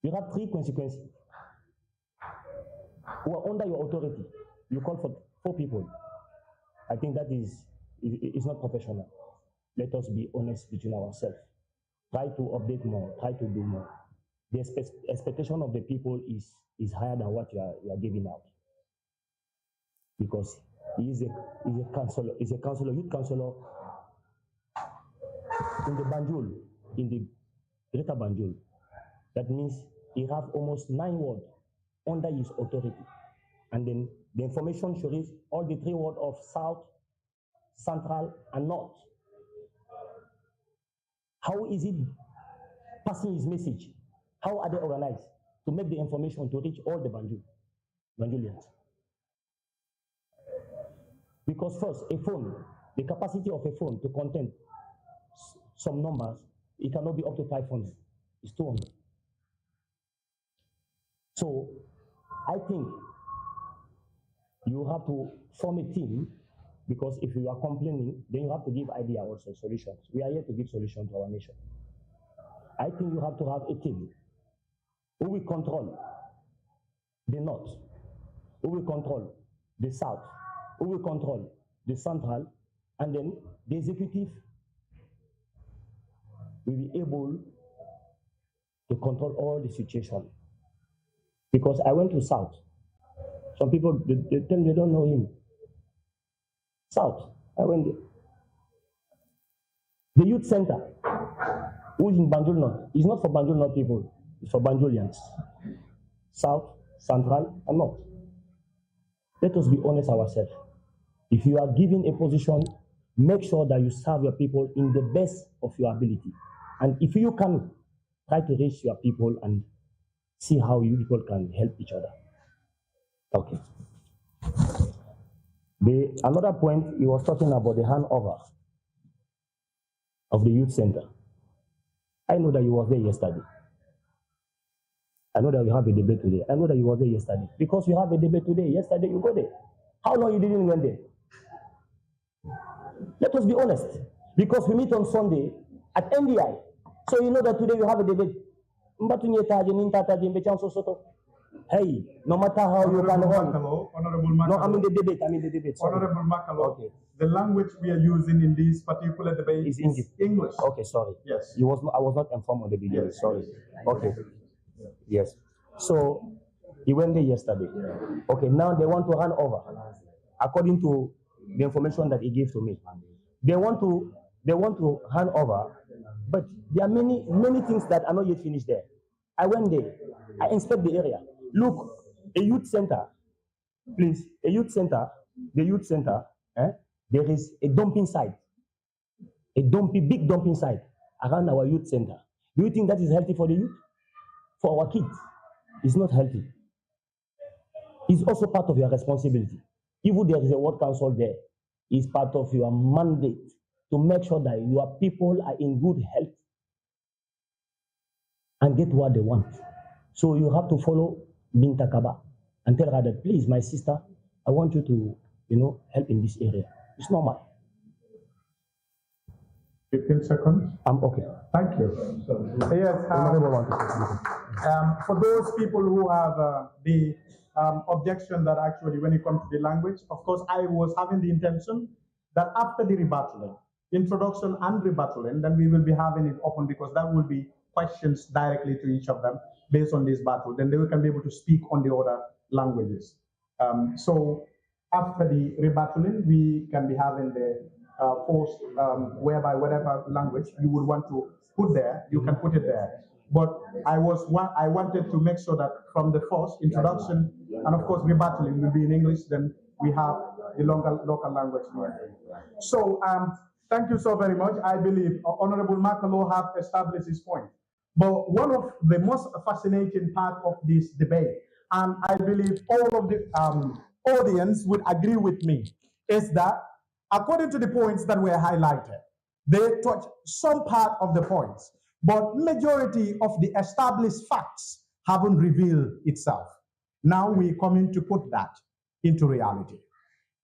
You have three consequences. Who are under your authority. You call for 4 people. I think that is not professional. Let us be honest between ourselves. Try to update more. Try to do more. The expectation of the people is higher than what you are giving out. Because he is a counselor, youth counselor in the Banjul, in the Greater Banjul. That means he has almost 9 wards under his authority. And then the information shows all the 3 wards of South, Central, and North. How is it passing his message? How are they organized to make the information to reach all the Banjulians? Because first, a phone, the capacity of a phone to contain some numbers, it cannot be up to 500. It's 200. So I think you have to form a team, because if you are complaining, then you have to give idea also, solutions. We are here to give solutions to our nation. I think you have to have a team who will control the North, who will control the South, who will control the Central, and then the executive will be able to control all the situation. Because I went to South. Some people, they tell me they don't know him. South, I went there. The youth center, who is in Banjul North, is not for Banjul North people, it's for Banjulians. South, Central, and North. Let us be honest ourselves. If you are given a position, make sure that you serve your people in the best of your ability. And if you can, try to reach your people and see how you people can help each other. Okay. Another point, he was talking about the handover of the youth center. I know that you were there yesterday. I know that we have a debate today. I know that you were there yesterday. Because we have a debate today. Yesterday you go there. How long you didn't went there? Let us be honest. Because we meet on Sunday at NDI. So you know that today we have a debate. Hey, no matter how you can run. Honorable Makalo. No, I'm in the debate. Sorry. Honorable Makalo. Okay. The language we are using in this particular debate is English. Okay, sorry. Yes. I was not informed on the video. Yes. Sorry. Okay. Yes. So he went there yesterday. Okay, now they want to hand over. According to the information that he gave to me. They want to hand over, but there are many things that are not yet finished there. I went there. I inspect the area. Look, a youth center. Please, a youth center. The youth center. There is a dumping site. Big dumping site around our youth center. Do you think that is healthy for the youth? For our kids? It's not healthy. It's also part of your responsibility. Even there is a ward council there, it's part of your mandate to make sure that your people are in good health and get what they want. So you have to follow Binta Kaba and tell her that, please, my sister, I want you to, help in this area. It's normal. 15 seconds. I'm okay. Thank you. Yes. For those people who have the objection that actually when it comes to the language, of course, I was having the intention that after the rebattling, introduction and rebattling, then we will be having it open, because that will be questions directly to each of them based on this battle. Then they can be able to speak on the other languages. So after the rebattling, we can be having the post whereby whatever language you would want to put there, you can put it there. But I wanted to make sure that from the first introduction and of course rebattling will be in English, then we have the local language. So thank you so very much. I believe Honorable Makalo have established his point. But one of the most fascinating part of this debate, and I believe all of the audience would agree with me, is that according to the points that were highlighted, they touch some part of the points, but majority of the established facts haven't revealed itself. Now we come in to put that into reality.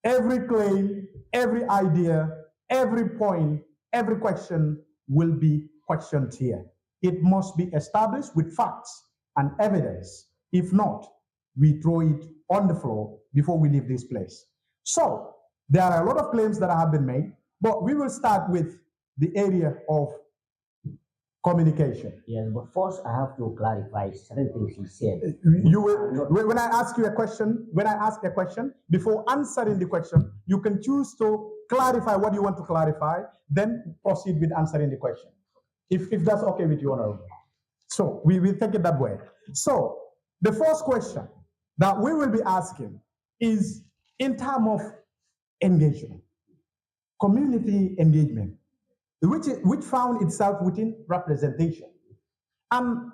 Every claim, every idea, every point, every question will be questioned here. It must be established with facts and evidence. If not, we throw it on the floor before we leave this place. So there are a lot of claims that have been made, but we will start with the area of communication. Yes, but first I have to clarify certain things he said. You will, when I ask you a question, before answering the question, you can choose to clarify what you want to clarify, then proceed with answering the question. If that's okay with you, Honorable. So we will take it that way. So the first question that we will be asking is in terms of engagement, community engagement, which found itself within representation. And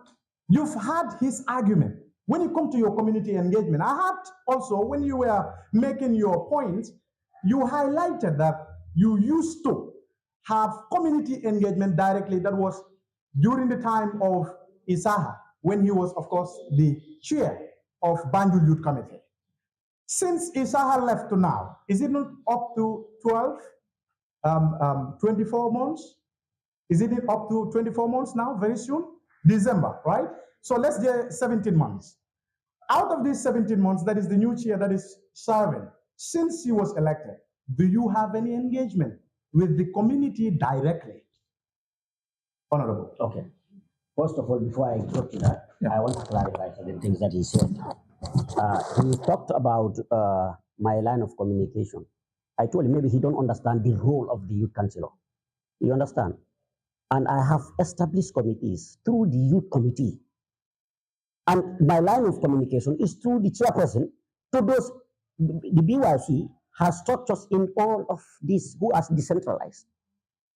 you've had his argument. When you come to your community engagement, I had also, when you were making your points, you highlighted that you used to have community engagement directly. That was during the time of Isaha, when he was, of course, the chair of Banjul Youth Committee. Since Isaha left to now, is it not up to 24 months? Is it up to 24 months now, very soon? December, right? So let's get 17 months. Out of these 17 months, that is the new chair that is serving. Since he was elected, do you have any engagement with the community directly? Honorable. Okay. First of all, before I go to that, I want to clarify certain things that he said. He talked about my line of communication. I told him maybe he don't understand the role of the youth councillor. You understand? And I have established committees through the youth committee. And my line of communication is through the chairperson to those, the BYC has structures in all of these who are decentralized.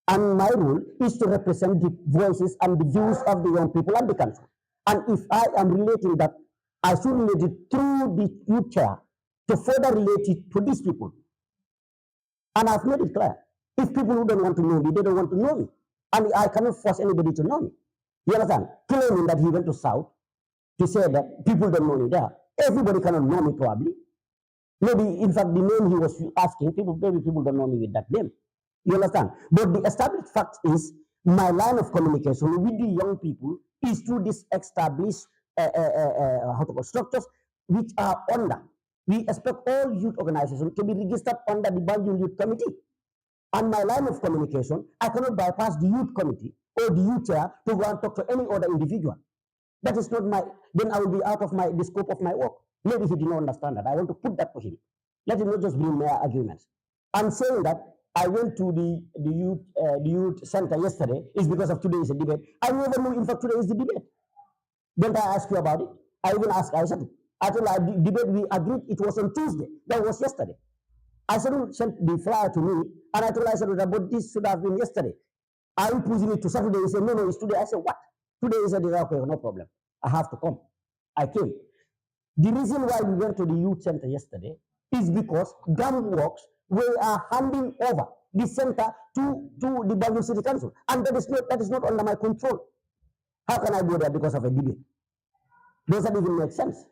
And my role is to represent the voices and the views of the young people and the country. And if I am relating that, I should relate it through the youth chair to further relate it to these people. And I've made it clear. If people who don't want to know me, they don't want to know me. And I cannot force anybody to know me. You understand? Claiming that he went to South to say that people don't know me there. Everybody cannot know me probably. Maybe, in fact, the name he was asking, maybe people don't know me with that name. You understand? But the established fact is, my line of communication with the young people is through these established structures which are under. We expect all youth organizations to be registered under the Banjul Youth Committee. And my line of communication, I cannot bypass the youth committee or the youth chair to go and talk to any other individual. That is not my, then I will be out of the scope of my work. Maybe he did not understand that. I want to put that to him. Let him not just bring mere arguments. I'm saying that I went to the youth center yesterday is because of today's debate. I never knew, in fact, today is the debate. Don't I ask you about it? I even asked Aisha. I told her the debate we agreed it was on Tuesday. That was yesterday. I said, sent the flyer to me, and I told her, I said, but this should have been yesterday. Are you pushing it to Saturday? He said, no, it's today. I said, what? Today is a day. Okay, no problem. I have to come. I came. The reason why we went to the youth center yesterday is because dam works, we are handing over the center to the Banjul City Council. And that is not under my control. How can I go there because of a debate? Does that even make sense?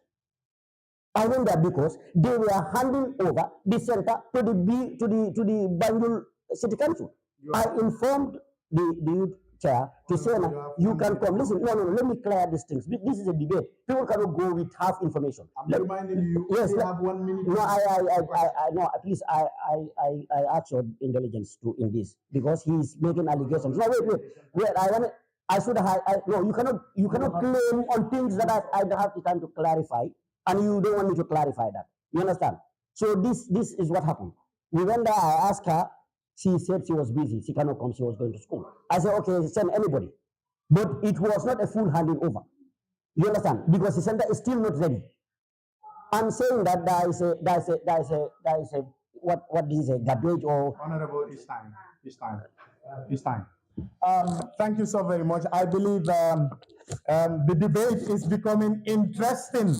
I went there because they were handing over the center to the Banjul City Council. I informed the youth chair to say, you can come. Listen, no, let me clear these things. This is a debate. People cannot go with half information. I'm reminding you, yes, you have 1 minute. No, please, I ask your intelligence in this because he's making allegations. No, wait. I should have. No, you cannot claim on things that I don't have the time to clarify, and you don't want me to clarify that. You understand? So this is what happened. We went there. I asked her. She said she was busy. She cannot come. She was going to school. I said, okay, send anybody. But it was not a full handing over. You understand? Because the center is still not ready. I'm saying that there is a what is a garbage or Honorable, it's time. Thank you so very much. I believe the debate is becoming interesting.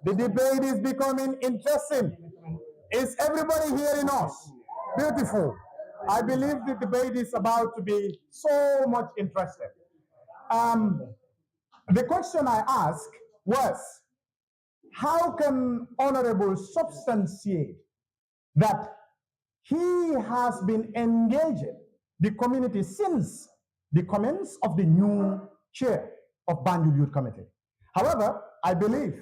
The debate is becoming interesting. Is everybody hearing us? Beautiful. I believe the debate is about to be so much interesting. The question I asked was, how can Honorable substantiate that he has been engaging the community since the commence of the new chair of Banjul Youth Committee? However, I believe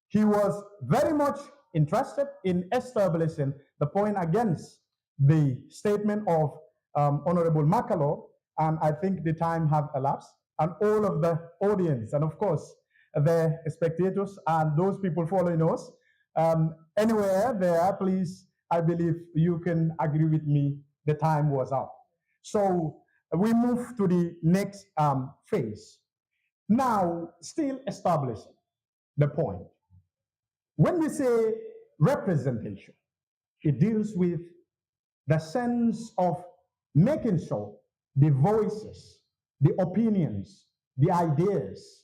he was very much interested in establishing the point against the statement of Honorable Makalo, and I think the time have elapsed, and all of the audience, and of course, the spectators and those people following us, anywhere there, please, I believe you can agree with me, the time was up. So we move to the next phase. Now, still establishing the point. When we say representation, it deals with the sense of making sure the voices, the opinions, the ideas,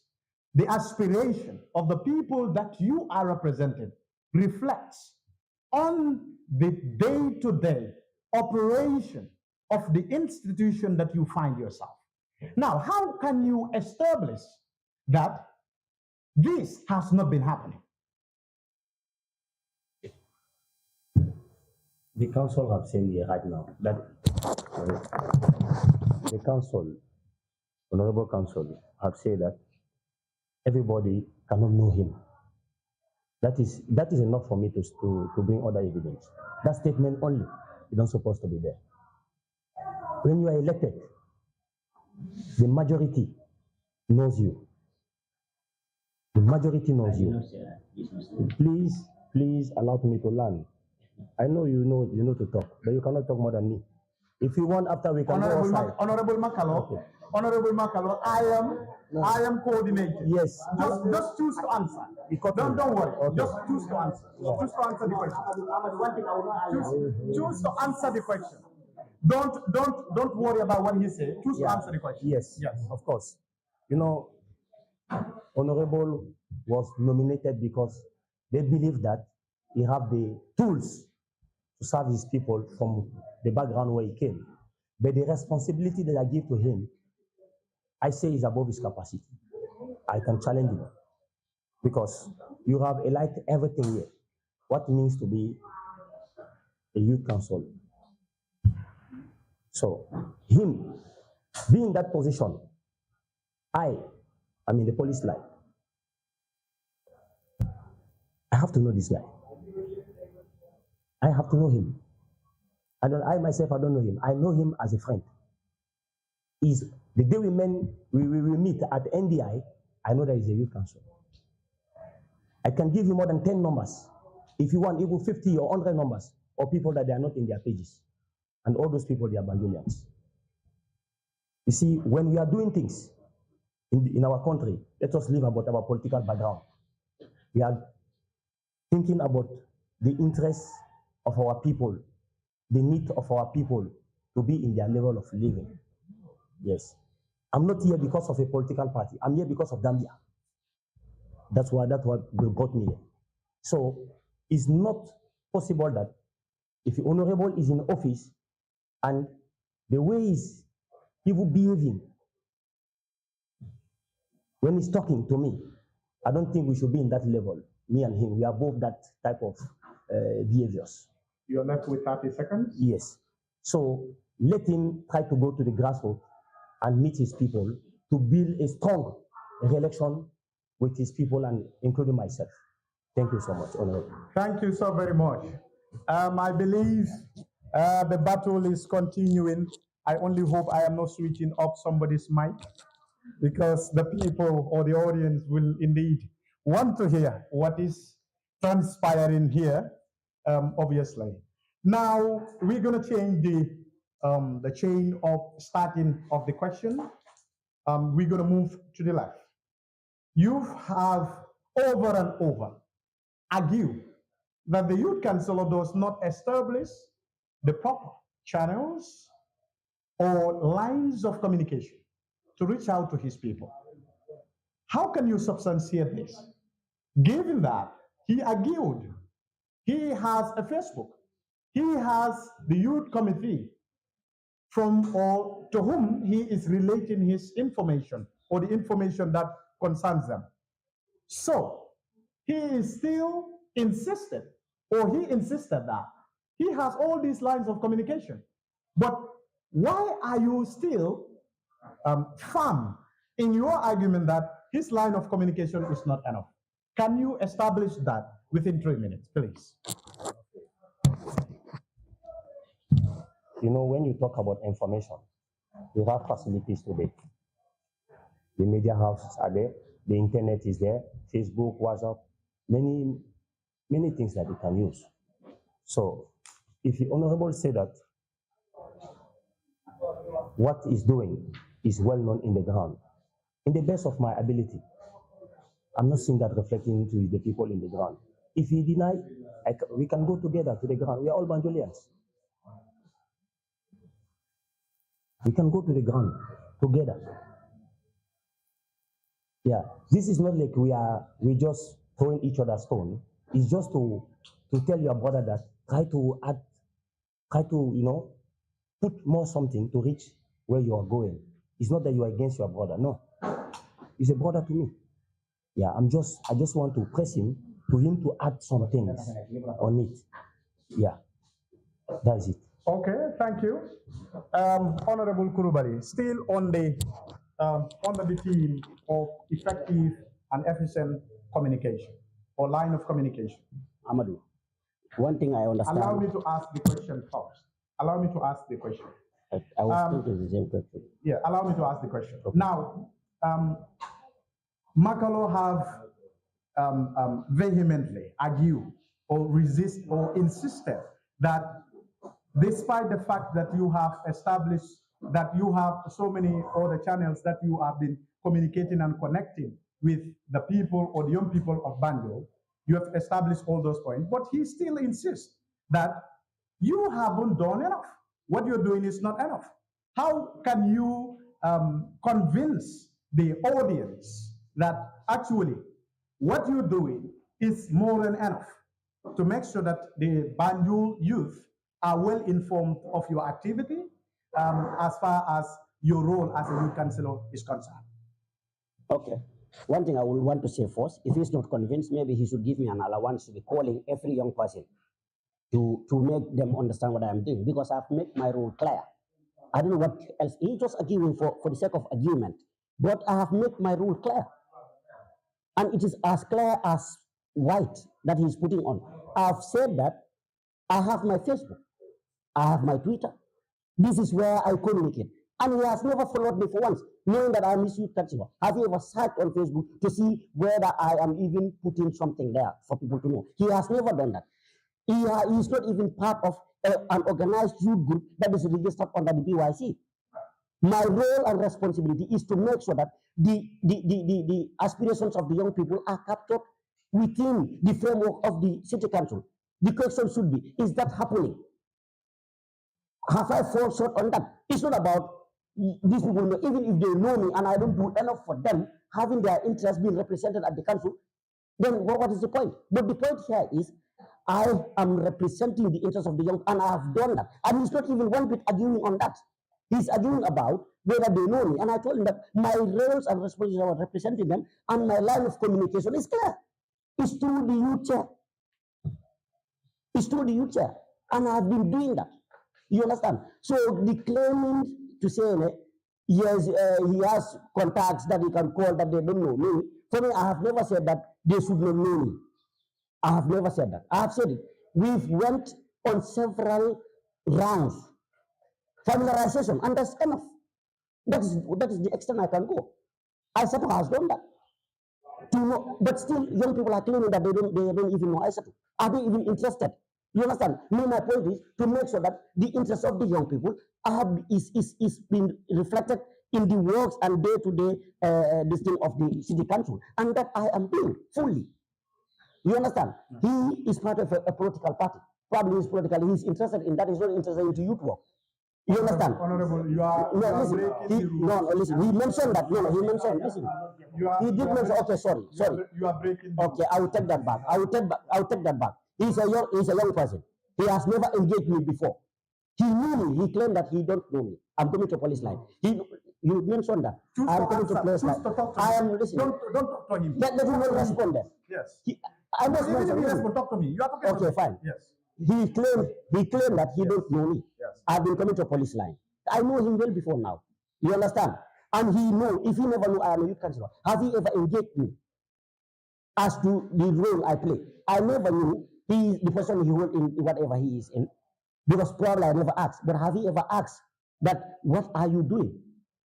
the aspiration of the people that you are representing reflects on the day-to-day operation of the institution that you find yourself. Now, how can you establish that this has not been happening? The council have said here right now that the council, honorable council, have said that everybody cannot know him. That is enough for me to bring other evidence. That statement only is not supposed to be there. When you are elected, the majority knows you. The majority knows you. Please allow me to learn. I know you know to talk, but you cannot talk more than me. If you want, after we can go outside. Honorable Makalo, okay. Honorable Makalo, I am coordinating. Yes. Just choose to answer. Don't worry. Okay. Just choose to answer. Yeah. Choose to answer the question. Choose to answer the question. Don't worry about what he said. Choose to answer the question. Yes. Of course. You know, Honorable was nominated because they believe that he have the tools to serve his people from the background where he came. But the responsibility that I give to him, I say is above his capacity. I can challenge him because you have highlighted everything here. What it means to be a youth council. So him being in that position, I'm in the police line. I have to know this guy. I have to know him. I myself, I don't know him. I know him as a friend. The day we meet at NDI, I know that he's a youth council. I can give you more than 10 numbers. If you want, even 50 or 100 numbers of people that they are not in their pages. And all those people, they are Banjulians. You see, when we are doing things in our country, let us leave about our political background. We are thinking about the interests of our people, the need of our people to be in their level of living. Yes. I'm not here because of a political party. I'm here because of Gambia. That's what brought me here. So it's not possible that if the honorable is in office and the way he will behaving when he's talking to me, I don't think we should be in that level. Me and him, we are both that type of behaviors. You're left with 30 seconds? Yes. So let him try to go to the grassroots and meet his people to build a strong relation with his people and including myself. Thank you so much, Honorable. Thank you so very much. I believe the battle is continuing. I only hope I am not switching up somebody's mic because the people or the audience will indeed want to hear what is transpiring here, obviously. Now, we're going to change the chain of starting of the question. We're going to move to the left. You have over and over argued that the Youth Council does not establish the proper channels or lines of communication to reach out to his people. How can you substantiate this? Given that he argued, he has a Facebook, he has the youth committee from or to whom he is relating his information or the information that concerns them. So he is still insisted, or he insisted that he has all these lines of communication. But why are you still firm in your argument that his line of communication is not enough. Can you establish that within 3 minutes, please? You know, when you talk about information, we have facilities today. The media houses are there, the internet is there, Facebook, WhatsApp, many things that you can use. So if the Honorable say that what he's doing is well known in the ground, in the best of my ability, I'm not seeing that reflecting to the people in the ground. If he deny, we can go together to the ground. We are all Banjulians. We can go to the ground together. Yeah, this is not like we just throwing each other stone. It's just to tell your brother that try to put more something to reach where you are going. It's not that you are against your brother. No, he's a brother to me. Yeah, I just want to press him to add some things on it. Yeah, that is it. Okay, thank you. Honorable Kurubari, still on the theme of effective and efficient communication or line of communication. Amadou, one thing I understand. Allow me to ask the question first. Allow me to ask the question. I was thinking the same question. Yeah, allow me to ask the question. Okay. Now, Makalo have vehemently argued or resist or insisted that despite the fact that you have established that you have so many other channels that you have been communicating and connecting with the people or the young people of Banjul, you have established all those points, but he still insists that you haven't done enough. What you're doing is not enough. How can you convince the audience that actually what you're doing is more than enough to make sure that the Banjul youth are well informed of your activity as far as your role as a youth councillor is concerned? Okay. One thing I would want to say first, if he's not convinced, maybe he should give me an allowance to be calling every young person to make them understand what I'm doing, because I've made my role clear. I don't know what else. He just arguing for the sake of argument, but I have made my rule clear. And it is as clear as white that he's putting on. I've said that I have my Facebook, I have my Twitter. This is where I communicate. And he has never followed me for once, knowing that I'm Youth Councillor. Have you ever searched on Facebook to see whether I am even putting something there for people to know? He has never done that. He is not even part of an organized youth group that is registered under the BYC. My role and responsibility is to make sure that the aspirations of the young people are captured within the framework of the city council. The question should be, is that happening? Have I fallen short on that? It's not about these people, know, even if they know me and I don't do enough for them, having their interests being represented at the council, then what is the point? But the point here is, I am representing the interests of the young, and I have done that. And he's not even one bit arguing on that. He's arguing about whether they know me. And I told him that my roles and responsibilities are representing them, and my line of communication is clear. It's through the youth chair. It's through the youth chair. And I've been doing that. You understand? So the claiming to say, yes, he has contacts that he can call that they don't know me. For me, I have never said that they should not know me. I have never said that. I have said it. We've went on several rounds, familiarization, and that's enough. That is the extent I can go. Isatu has done that. To know, but still, young people are claiming that they don't even know Isatu. Are they even interested? You understand? Me, my point is to make sure that the interests of the young people is being reflected in the works and day-to-day this thing of the city council, and that I am doing fully. You understand? He is part of a political party. Probably he's political. He's interested in that. He's not interested into youth work. You understand? Honorable, you are listen. He mentioned that. No, he mentioned. Listen. He did mention. Okay, sorry. You are breaking. Okay, I will take that back. I will take that back. He's a young person. He has never engaged me before. He knew me. He claimed that he don't know me. I'm coming to police line. You mentioned that. I'm coming to police line. I am listening. Don't talk to him. Let him not respond then. Yes. I must mention. Talk to me. You are talking. Okay, fine. Yes. He claimed that he don't know me. Yes. I've been coming to a police line. I know him well before now. You understand? And he know, if he never knew I am a youth councillor, has he ever engaged me as to the role I play? I never knew he is the person he will in whatever he is in, because probably I never asked. But have he ever asked that, what are you doing?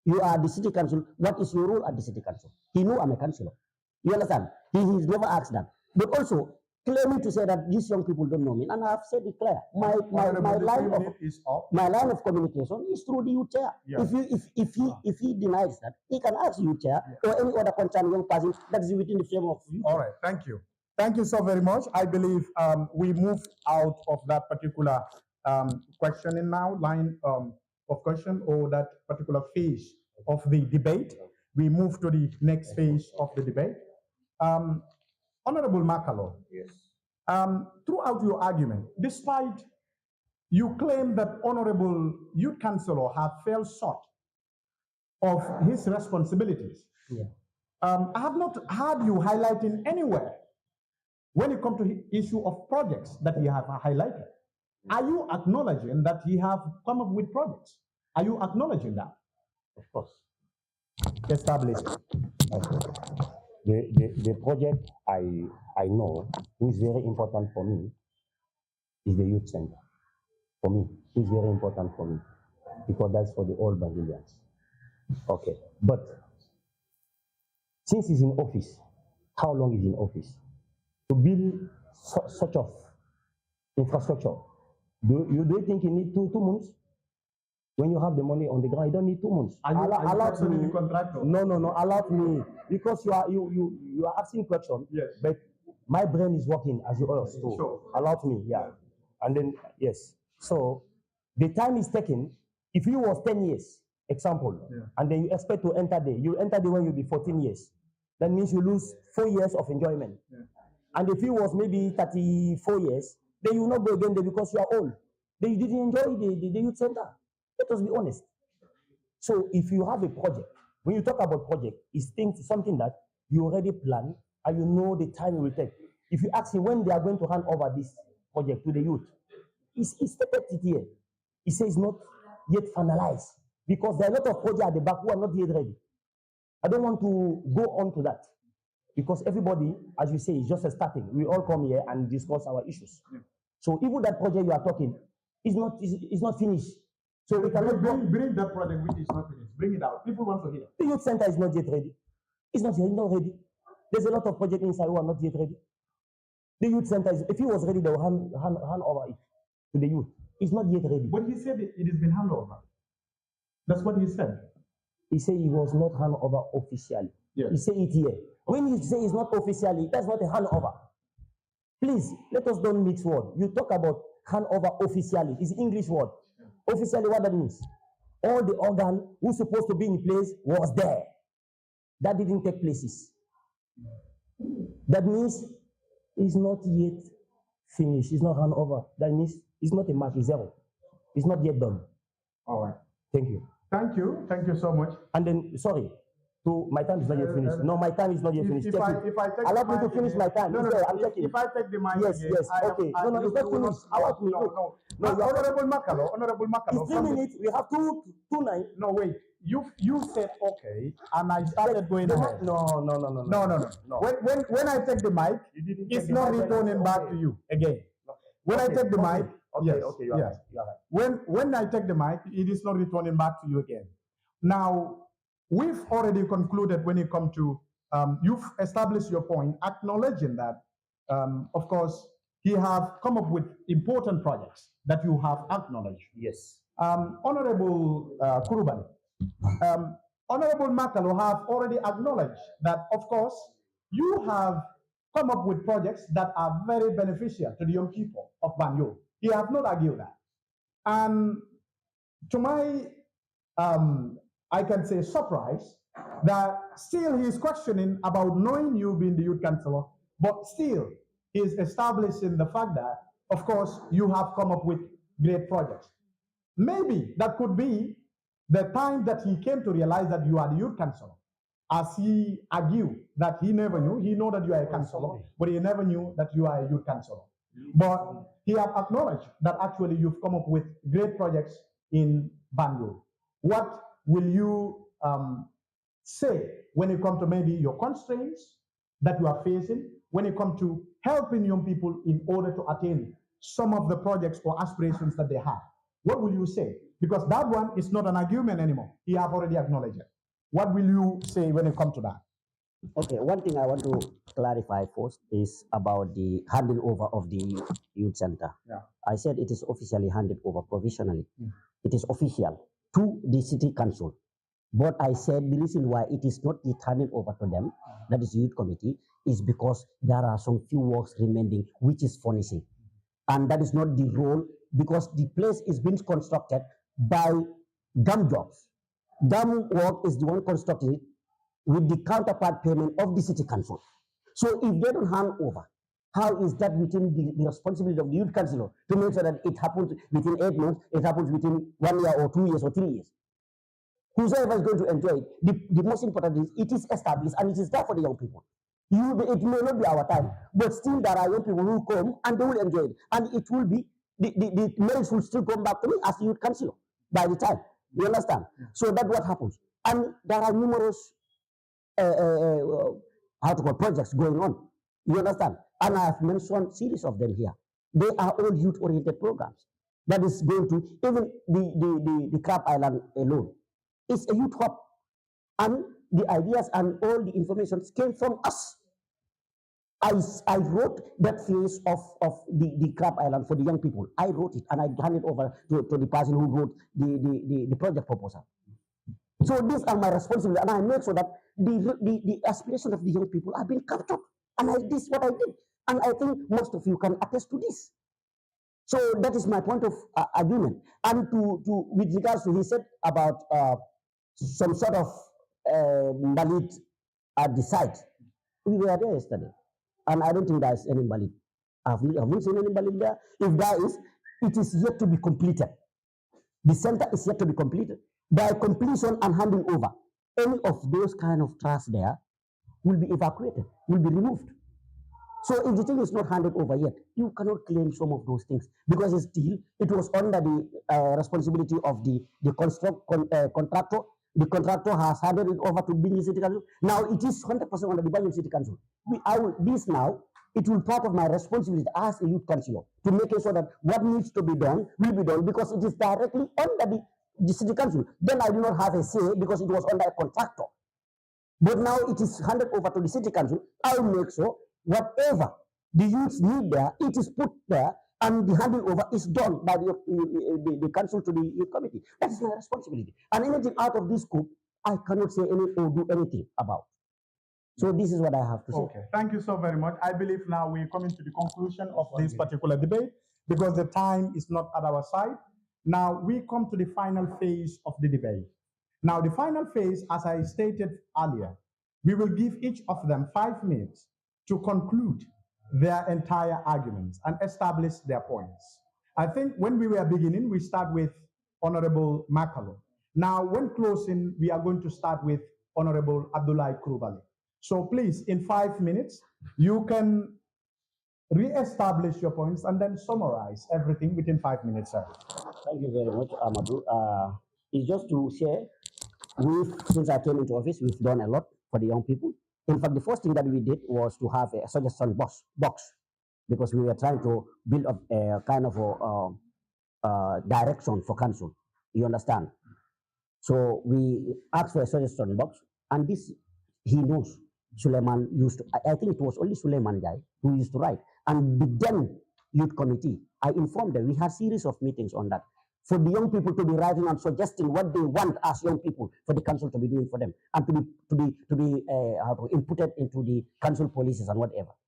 You are the city council. What is your role at the city council? He know I'm a councillor. You understand? He's never asked that. But also claiming to say that these young people don't know me, and I've said it clear. My line of communication is through the youth chair. Yeah. If he denies that, he can ask the youth chair or any other concerned young person that is within the framework of youth. All right, thank you. Thank you so very much. I believe we move out of that particular questioning now, line of question, or that particular phase of the debate. We move to the next phase of the debate. Honorable Makalo, yes. Throughout your argument, despite you claim that Honorable Youth Councillor have fell short of his responsibilities, yeah. I have not heard you highlighting anywhere when it comes to the issue of projects that he have highlighted. Are you acknowledging that he have come up with projects? Are you acknowledging that? Of course. Establish it. Okay. The project I know, which is very important for me, is the youth center. For me, it's very important for me, because that's for the old Banjulians. Okay, but since he's in office, how long is he in office? To build such of infrastructure, do you think you need two months? When you have the money on the ground, you don't need 2 months. Allow me. No, allow me. Because you are asking questions, yes. But my brain is working as yours too. Sure. Allow me, yeah. And then, yes. So the time is taken. If you was 10 years, example, yeah. And then you expect to enter there, you enter there when you'll be 14 years. That means you lose 4 years of enjoyment. Yeah. And if you was maybe 34 years, then you will not go again there because you are old. Then you didn't enjoy the youth center. Let us be honest. So if you have a project, when you talk about project, it's something that you already plan and you know the time it will take. If you ask him when they are going to hand over this project to the youth, he stated it here. He says not yet finalized because there are a lot of projects at the back who are not yet ready. I don't want to go on to that because everybody, as you say, is just starting. We all come here and discuss our issues. Yeah. So even that project you are talking is not finished. So we cannot bring that project which is not finished. Bring it out. People want to hear. The youth center is not yet ready. It's not ready. There's a lot of projects inside who are not yet ready. The youth center is, if he was ready, they will hand over it to the youth. It's not yet ready. But he said it has been handed over. That's what he said. He said it was not handed over officially. Yes. He said it here. When you say it's not officially, that's not a handover. Please, let us don't mix words. You talk about handover officially. It's English word. Officially, what that means? All the organ who's supposed to be in place was there. That didn't take places. That means it's not yet finished. It's not handed over. That means it's not a mark, it's zero. It's not yet done. All right. Thank you. Thank you. Thank you so much. And then, sorry. My time is not yet finished. No, my time is not yet finished. If I take allow me to finish my time. No, I'm checking. If I take the mic yes, again, yes, okay. No, it's not finished. Allow me. No. Honorable Makalo. It's 3 minutes. We have two nine. No, wait. You said okay, and I started going ahead. No. When I take the mic, it's not returning back to you again. When I take the mic, yes, okay, you're right. When I take the mic, it is not returning back to you again. Now, we've already concluded when it comes to, you've established your point, acknowledging that, of course, you have come up with important projects that you have acknowledged. Yes. Honorable Kurubani, Honorable Makalo have already acknowledged that, of course, you have come up with projects that are very beneficial to the young people of Banjul. He have not argued that. And to my, I can say surprise, that still he is questioning about knowing you being the youth councillor, but still he is establishing the fact that, of course, you have come up with great projects. Maybe that could be the time that he came to realize that you are the youth councillor. As he argued that he never knew, he know that you are a councillor, but he never knew that you are a youth councillor. But he have acknowledged that actually you've come up with great projects in Banjul. What will you say when it comes to maybe your constraints that you are facing, when it comes to helping young people in order to attain some of the projects or aspirations that they have? What will you say? Because that one is not an argument anymore. You have already acknowledged it. What will you say when it comes to that? Okay, one thing I want to clarify first is about the handing over of the youth center. Yeah. I said it is officially handed over provisionally. It is official to the city council. But I said the reason why it is not yet handed over to them, that is youth committee, is because there are some few works remaining, which is furnishing. And that is not the role, because the place is being constructed by GAM jobs. GAM work is the one constructing it with the counterpart payment of the city council. So if they don't hand over, how is that within the responsibility of the youth councillor to make sure that it happens within 8 months, it happens within 1 year or 2 years or 3 years? Whosoever is going to enjoy it, the most important is it is established and it is there for the young people. It may not be our time, but still there are young people who come and they will enjoy it. And it will be, the merits will still come back to me as the youth councillor by the time. You understand? So that's what happens. And there are numerous how to call projects going on. You understand? And I have mentioned series of them here. They are all youth-oriented programs. That is going to, even the Crab Island alone, it's a youth hub. And the ideas and all the information came from us. I wrote that phase of the Crab Island for the young people. I wrote it and I handed it over to the person who wrote the project proposal. So these are my responsibility, and I make sure that the aspirations of the young people have been captured. And this is what I did. And I think most of you can attest to this. So that is my point of argument. And with regards to, he said about some sort of valid at the site. We were there yesterday, and I don't think there is any valid. I haven't seen any valid there. If there is, it is yet to be completed. The center is yet to be completed. By completion and handing over, any of those kind of trash there will be evacuated, will be removed. So if the thing is not handed over yet, you cannot claim some of those things because it was under the responsibility of the contractor. The contractor has handed it over to Banjul City Council. Now it is 100% under the Banjul City Council. It will be part of my responsibility as a youth councillor to make sure that what needs to be done will be done because it is directly under the city council. Then I do not have a say because it was under a contractor. But now it is handed over to the city council. I will make sure whatever the youths need there, it is put there, and the handing over is done by the council to the youth committee. That is my responsibility. And anything out of this scope, I cannot say anything or do anything about. So this is what I have to say. Okay, thank you so very much. I believe now we're coming to the conclusion of this particular debate because the time is not at our side. Now we come to the final phase of the debate. Now the final phase, as I stated earlier, we will give each of them 5 minutes to conclude their entire arguments and establish their points. I think when we were beginning, we start with Honorable Makalo. Now when closing, we are going to start with Honorable Abdullahi Krubali. So please, in 5 minutes, you can re-establish your points and then summarize everything within 5 minutes, sir. Thank you very much, Amadou. It's just to share, since I came into office, we've done a lot for the young people. In fact, the first thing that we did was to have a suggestion box because we were trying to build up a kind of a direction for council. You understand? So we asked for a suggestion box, and this he knows. Suleiman used to, I think it was only Suleiman guy who used to write. And the then youth committee, I informed them, we had series of meetings on that. For the young people to be writing and suggesting what they want as young people for the council to be doing for them, and to be inputted into the council policies and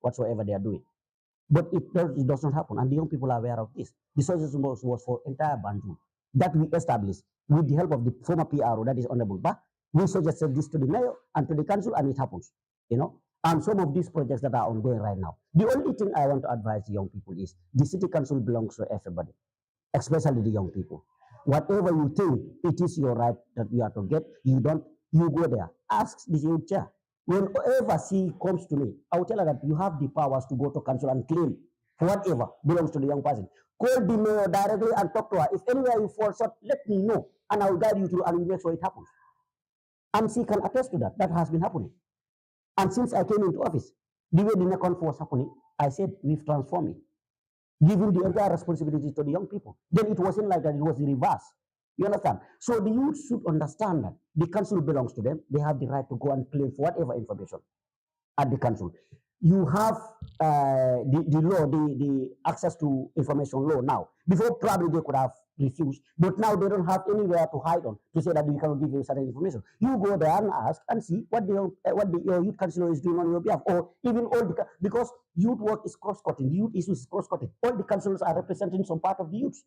whatsoever they are doing. But it does not happen, and the young people are aware of this. The suggestion was for entire Banjul that we established with the help of the former PRO, that is Honorable Ba. We suggested this to the mayor and to the council, and it happens. And some of these projects that are ongoing right now. The only thing I want to advise the young people is the city council belongs to everybody, especially the young people. Whatever you think it is your right that you are to get, you go there. Ask the youth chair. Whenever she comes to me, I will tell her that you have the powers to go to council and claim for whatever belongs to the young person. Call the mayor directly and talk to her. If anywhere you fall short, let me know, and I will guide you through and we'll make sure it happens. And she can attest to that. That has been happening. And since I came into office, the way the NECON was happening, I said, we've transformed it, giving the entire responsibility to the young people. Then it wasn't like that, it was the reverse. You understand? So the youth should understand that the council belongs to them. They have the right to go and claim for whatever information at the council. You have the law, the access to information law now. Before, probably they could have refused, but now they don't have anywhere to hide on to say that we cannot give you certain information. You go there and ask and see what the youth councillor is doing on your behalf, or even all the, because youth work is cross-cutting, youth issues is cross-cutting. All the councillors are representing some part of the youth.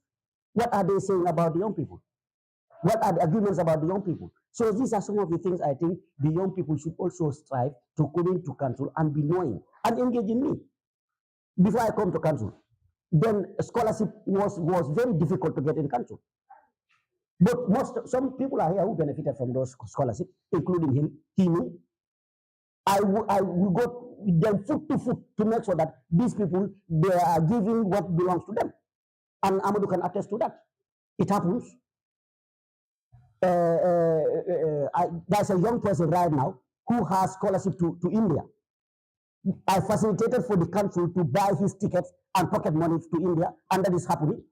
What are they saying about the young people? What are the arguments about the young people? So these are some of the things I think the young people should also strive to come into council and be knowing and engage in me. Before I come to council, then scholarship was very difficult to get in council. But some people are here who benefited from those scholarships, including him. He knew. I will go with them foot to foot to make sure that these people, they are giving what belongs to them. And Amadou can attest to that. It happens. There's a young person right now who has scholarship to India. I facilitated for the council to buy his tickets and pocket money to India, and that is happening.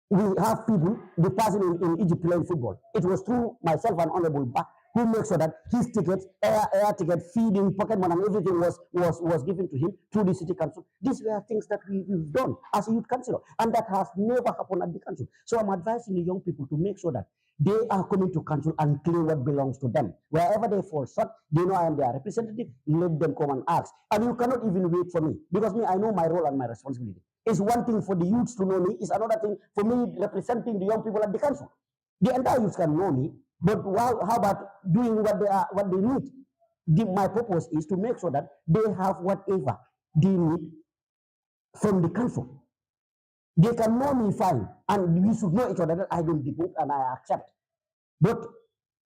We have people, the person in Egypt playing football. It was through myself and Honorable Ba who makes sure that his tickets, air ticket, feeding, pocket money, and everything was given to him through the city council. These were things that we've done as a youth councillor, and that has never happened at the council. So I'm advising the young people to make sure that they are coming to council and claim what belongs to them. Wherever they fall short, they know I am their representative, let them come and ask. And you cannot even wait for me, because I know my role and my responsibility. It's one thing for the youths to know me, it's another thing for me representing the young people at the council. The entire youths can know me, but how about doing what they need? My purpose is to make sure that they have whatever they need from the council. They can know me fine, and we should know each other that I don't debate and I accept. But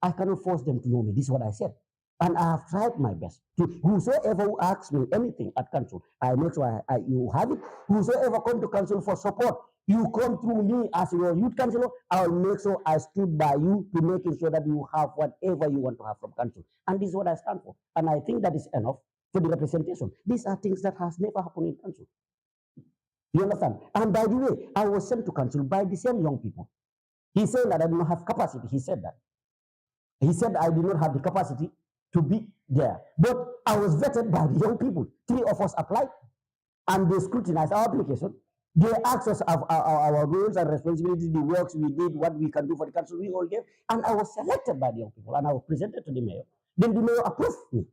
I cannot force them to know me. This is what I said. And I have tried my best to whosoever who asks me anything at council, I make sure you have it. Whosoever come to council for support, you come through me as your youth councillor. I'll make sure I stood by you to making sure that you have whatever you want to have from council. And this is what I stand for. And I think that is enough for the representation. These are things that has never happened in council. You understand? And by the way, I was sent to council by the same young people. He said that I do not have capacity. He said that. He said I did not have the capacity to be there. But I was vetted by the young people. 3 of us applied, and they scrutinized our application. They asked us of our roles and responsibilities, the works we did, what we can do for the council, we all gave. And I was selected by the young people, and I was presented to the mayor. Then the mayor approved me.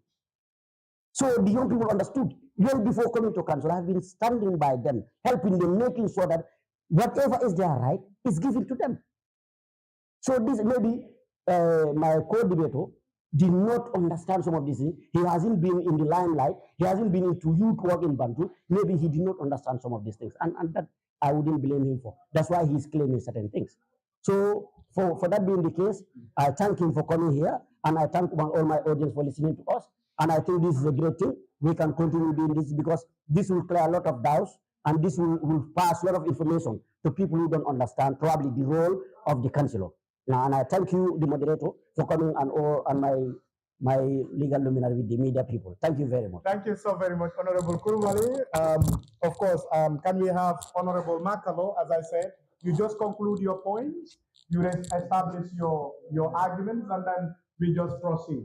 So the young people understood. Well before coming to council, I've been standing by them, helping them, making sure that whatever is their right is given to them. So this maybe my co-debater did not understand some of these things. He hasn't been in the limelight. He hasn't been into youth work in Banjul. Maybe he did not understand some of these things. And that I wouldn't blame him for. That's why he's claiming certain things. So for that being the case, I thank him for coming here. And I thank all my audience for listening to us. And I think this is a great thing. We can continue doing this because this will clear a lot of doubts. And this will pass a lot of information to people who don't understand probably the role of the councillor. Now, and I thank you, the moderator, for coming and my legal luminary with the media people. Thank you very much. Thank you so very much, Honorable Kurumali. Of course, can we have Honorable Makalo, as I said, you just conclude your points, you establish your arguments, and then we just proceed.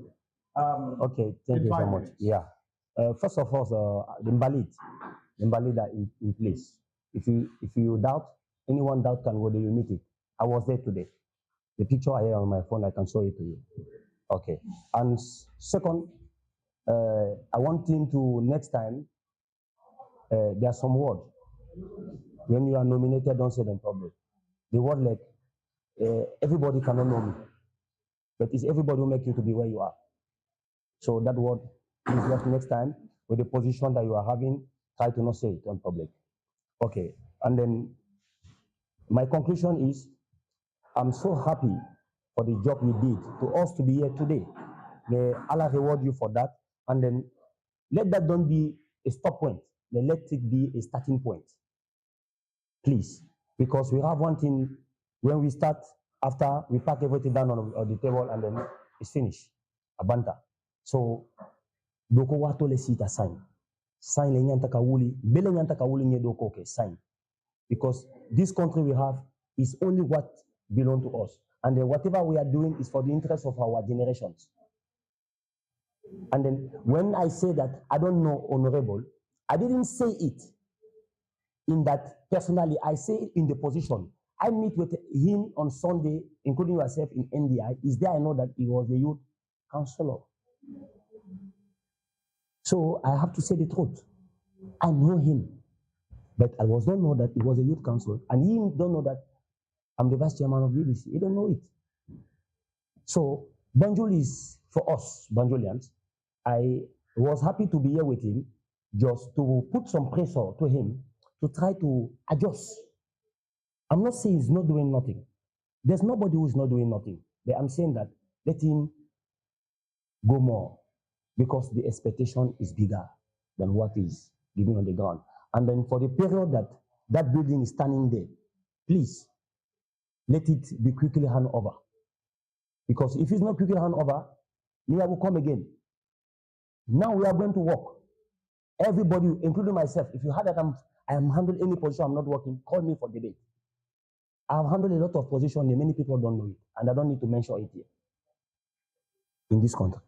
Okay, thank you so much. Minutes. Yeah. First of all, the invalid are in place. If you doubt, anyone doubt can go there, you meet it. I was there today. The picture I have on my phone, I can show it to you. Okay. And second, I want him to next time, there's some word. When you are nominated, don't say them public. The word like, everybody cannot know me. But it's everybody who make you to be where you are. So that word, please just next time, with the position that you are having, try to not say it on public. Okay. And then my conclusion is, I'm so happy for the job you did to us to be here today. May Allah reward you for that. And then let that don't be a stop point. Let it be a starting point. Please. Because we have one thing, when we start, after we pack everything down on the table, and then it's finished. Abanta. So doko wato le sita sign. Sign le nyanta kawuli, bele nyanta kawuli nye doko ke sign. Because this country we have is only what belongs to us. And then whatever we are doing is for the interest of our generations. And then when I say that I don't know Honorable, I didn't say it in that personally, I say it in the position. I meet with him on Sunday, including yourself in NDI. Is there I know that he was the youth counselor. So I have to say the truth. I know him, but I was don't know that he was a youth counselor, and he don't know that I'm the vice chairman of UDC. He don't know it. So Banjul is for us, Banjulians. I was happy to be here with him, just to put some pressure to him to try to adjust. I'm not saying he's not doing nothing. There's nobody who's not doing nothing. But I'm saying that let him go more, because the expectation is bigger than what is given on the ground. And then for the period that that building is standing there, please let it be quickly handed over. Because if it's not quickly handed over, me I will come again. Now we are going to work. Everybody, including myself, if you heard that I am handling any position I'm not working, call me for debate. I have handled a lot of positions and many people don't know it, and I don't need to mention it here in this country.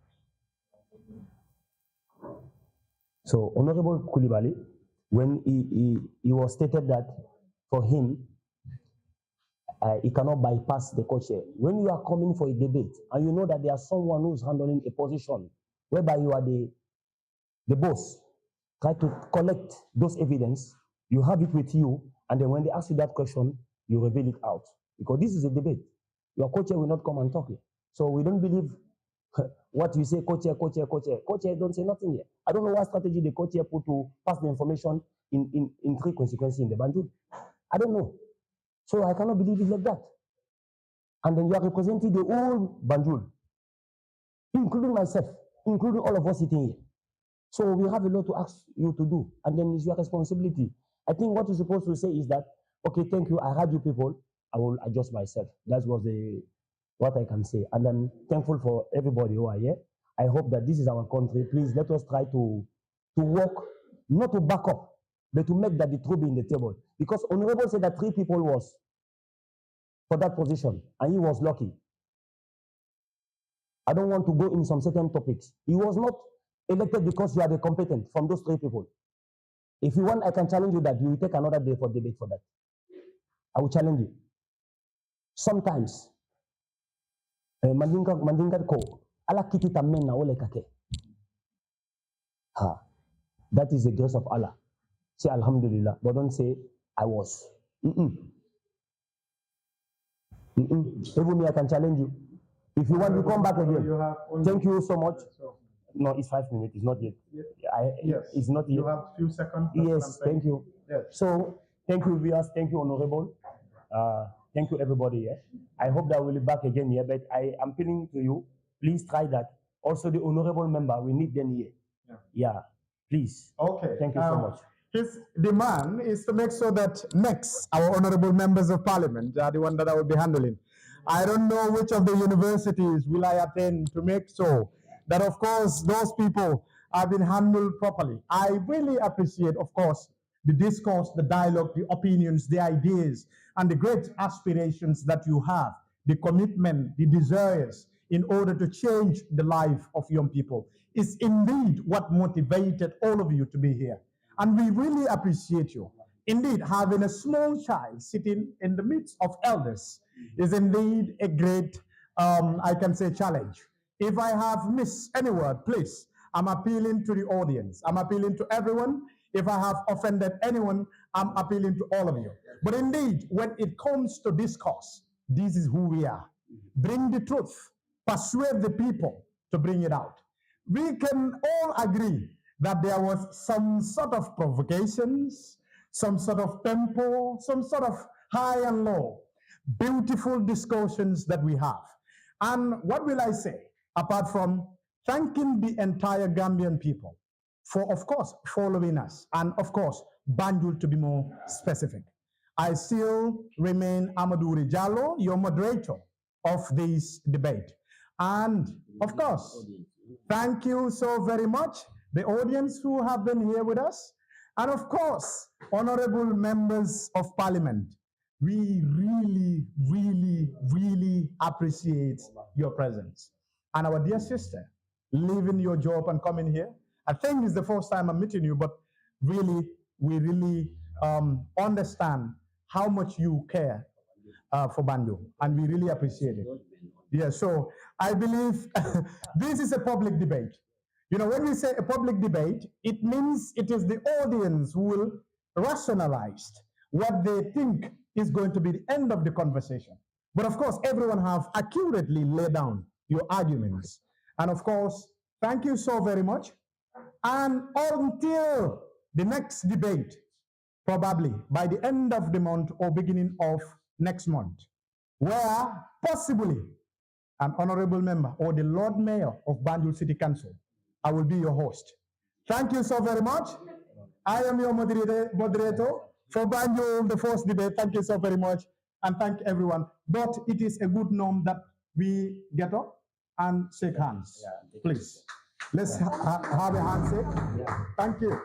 So Honorable Koulibaly, when he was stated that for him, he cannot bypass the co-chair. When you are coming for a debate and you know that there's someone who's handling a position whereby you are the boss, try to collect those evidence, you have it with you, and then when they ask you that question, you reveal it out. Because this is a debate. Your co-chair will not come and talk here. So we don't believe what you say, co-chair, co-chair, co-chair. Co-chair don't say nothing here. I don't know what strategy the co-chair put to pass the information in three consequences in the Banjul. I don't know. So I cannot believe it like that. And then you are representing the whole Banjul, including myself, including all of us sitting here. So we have a lot to ask you to do, and then it's your responsibility. I think what you're supposed to say is that, okay, thank you, I heard you people, I will adjust myself. That was what I can say. And I'm thankful for everybody who are here. I hope that this is our country. Please let us try to work, not to back up, but to make that the truth be in the table. Because Honorable said that 3 people was for that position, and he was lucky. I don't want to go in some certain topics. He was not elected because you are the competent from those 3 people. If you want, I can challenge you that you will take another day for debate for that. I will challenge you. Sometimes, mandinga ko ala kiti tamen na ole kake. That is the grace of Allah. Say Alhamdulillah, but don't say I was. Even me, I can challenge you. If you want, you come back again. Thank you so much. No, it's 5 minutes. It's not yet. Yes. It's not yet. You have a few seconds. Yes, thank you. Yes. So, thank you, viewers. Thank you, Honorable. Thank you, everybody here. I hope that we'll be back again here, but I am appealing to you. Please try that. Also, the Honorable member, we need them here. Yeah, please. Okay. Thank you so much. His demand is to make sure that next, our honorable members of parliament are the one that I will be handling. I don't know which of the universities will I attend to make sure that, of course, those people have been handled properly. I really appreciate, of course, the discourse, the dialogue, the opinions, the ideas, and the great aspirations that you have, the commitment, the desires in order to change the life of young people is indeed what motivated all of you to be here. And we really appreciate you. Indeed, having a small child sitting in the midst of elders is indeed a great, I can say, challenge. If I have missed any word, please, I'm appealing to the audience. I'm appealing to everyone. If I have offended anyone, I'm appealing to all of you. But indeed, when it comes to discourse, this is who we are. Bring the truth. Persuade the people to bring it out. We can all agree that there was some sort of provocations, some sort of tempo, some sort of high and low, beautiful discussions that we have. And what will I say, apart from thanking the entire Gambian people for, of course, following us, and of course, Banjul to be more specific. I still remain Amadou Jallo, your moderator of this debate. And of course, thank you so very much, the audience who have been here with us. And of course, honorable members of parliament, we really, really, really appreciate your presence. And our dear sister, leaving your job and coming here. I think it's the first time I'm meeting you, but really, we really understand how much you care for Banjul, and we really appreciate it. Yeah, so I believe this is a public debate. You know, when we say a public debate, it means it is the audience who will rationalize what they think is going to be the end of the conversation. But of course, everyone have accurately laid down your arguments. And of course, thank you so very much. And until the next debate, probably by the end of the month or beginning of next month, where possibly an honorable member or the Lord Mayor of Banjul City Council, I will be your host. Thank you so very much. I am your moderator for Banjul, the first debate. Thank you so very much. And thank everyone. But it is a good norm that we get up and shake hands. Please. Let's have a handshake. Thank you.